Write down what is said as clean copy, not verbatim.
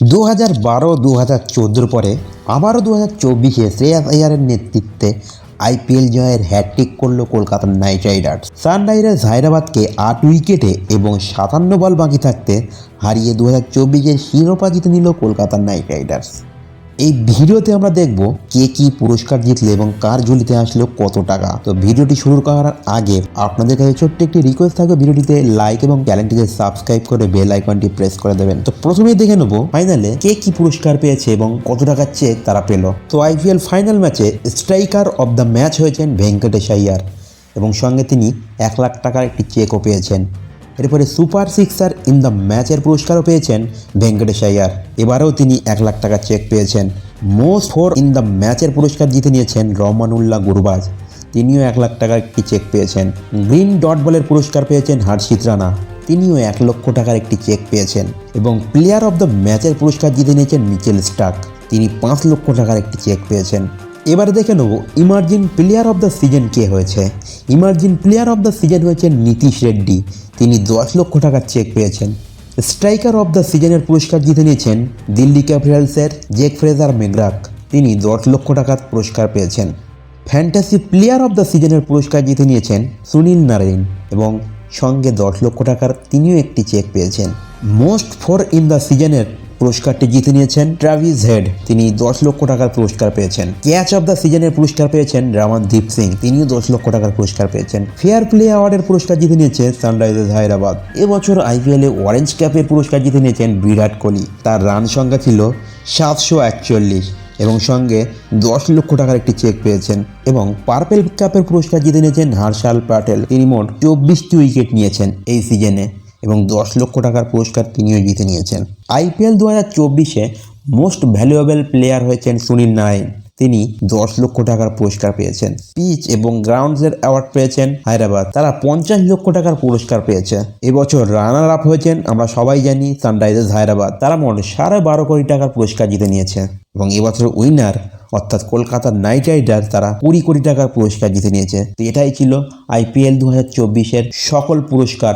2012-2014 পরে আবারও 2024-এ শ্রেয়াস আইয়ারের নেতৃত্বে আইপিএল জয়ের হ্যাটট্রিক করল কলকাতা নাইট রাইডার্স। সানরাইজার্স হায়দ্রাবাদকে 8 উইকেটে এবং 57 বল বাকি থাকতে হারিয়ে 2024-এর শিরোপা জিতে নিল কলকাতা নাইট রাইডার্স। এই ভিডিওতে আমরা দেখব কে কি পুরস্কার জিতলে এবং কার ঝুলিতে আসলো কত টাকা। তো ভিডিওটি শুরু করার আগে আপনাদের কাছে ছোট্ট একটি রিকোয়েস্ট থাকবে, ভিডিওটিতে লাইক এবং চ্যানেলটিকে সাবস্ক্রাইব করে বেল আইকনটি প্রেস করে দেবেন। তো প্রথমেই দেখে নেব ফাইনালে কে কি পুরস্কার পেয়েছে এবং কত টাকার চেক তারা পেল। তো আইপিএল ফাইনাল ম্যাচে স্ট্রাইকার অব দ্য ম্যাচ হয়েছেন ভেঙ্কটেশ আইয়ার এবং সঙ্গে তিনি 1 লাখ টাকার একটি চেকও পেয়েছেন। এরপরে সুপার সিক্সার ইন দ্য ম্যাচের পুরস্কারও পেয়েছেন ভেঙ্কটেশ আইয়ার, এবারেও তিনি 1 লাখ টাকার চেক পেয়েছেন। মোস্ট ফোর ইন দ্য ম্যাচের পুরস্কার জিতে নিয়েছেন রহমানুল্লাহ গুরবাজ, তিনিও 1 লাখ টাকার একটি চেক পেয়েছেন। গ্রিন ডট বলের পুরস্কার পেয়েছেন হর্ষিত রানা, তিনিও 1 লক্ষ টাকার একটি চেক পেয়েছেন। এবং প্লেয়ার অব দ্য ম্যাচের পুরস্কার জিতে নিয়েছেন মিচেল স্টার্ক, তিনি 5 লক্ষ টাকার একটি চেক পেয়েছেন। এবারে দেখে নেব emerging player of the season কে হয়েছে। Emerging player of the season হয়েছেন নীতিশ রেড্ডি, তিনি 10 লক্ষ টাকার চেক পেয়েছেন। স্ট্রাইকার অব দ্য সিজনের পুরস্কার জিতে নিয়েছেন দিল্লি ক্যাপিটালসের জ্যাক ফ্রেজার মেকগ্রাথ, তিনি 10 লক্ষ টাকার পুরস্কার পেয়েছেন। ফ্যান্টাসি প্লেয়ার অব দ্য সিজনের পুরস্কার জিতে নিয়েছেন সুনীল নারাইন এবং সঙ্গে 10 লক্ষ টাকার তিনিও একটি চেক পেয়েছেন। মোস্ট ফোর ইন দ্য সিজনের পুরস্কারটি জিতে নিয়েছেন ট্রাভিস হেড, তিনি 10 লক্ষ টাকার পুরস্কার পেয়েছেন। ক্যাচ অব দ্য সিজনের পুরস্কার পেয়েছেন রমনদীপ সিং, তিনিও 10 লক্ষ টাকার পুরস্কার পেয়েছেন। ফেয়ার প্লে অ্যাওয়ার্ডের পুরস্কার জিতে নিয়েছে সানরাইজার্স হায়দ্রাবাদ। এবছর আইপিএলে অরেঞ্জ ক্যাপের পুরস্কার জিতে নিয়েছেন বিরাট কোহলি, তার রান সংখ্যা ছিল 741 এবং সঙ্গে 10 লক্ষ টাকার একটি চেক পেয়েছেন। এবং পার্পেল ক্যাপের পুরস্কার জিতে নিয়েছেন হর্ষাল প্যাটেল, তিনি মোট 24টি উইকেট নিয়েছেন এই সিজনে এবং 10 লক্ষ টাকার পুরস্কার তিনিও জিতে নিয়েছেন। আইপিএল 2024-এ মোস্ট ভ্যালুয়েবল প্লেয়ার হয়েছেন সুনীল নারাইন, তিনি 10 লক্ষ টাকার পুরস্কার পেয়েছেন। পিচ এবং গ্রাউন্ডসের অ্যাওয়ার্ড পেয়েছেন হায়দ্রাবাদ, তারা 50 লক্ষ টাকার পুরস্কার পেয়েছে। এবছর রানার আপ হয়েছেন আমরা সবাই জানি সানরাইজার্স হায়দ্রাবাদ, তারা মোট 12.5 কোটি টাকার পুরস্কার জিতে নিয়েছে। এবং এবছর উইনার অর্থাৎ কলকাতা নাইট রাইডার্স, তারা 20 কোটি টাকার পুরস্কার জিতে নিয়েছে। তো এটাই ছিল আইপিএল 2024-এর সকল পুরস্কার।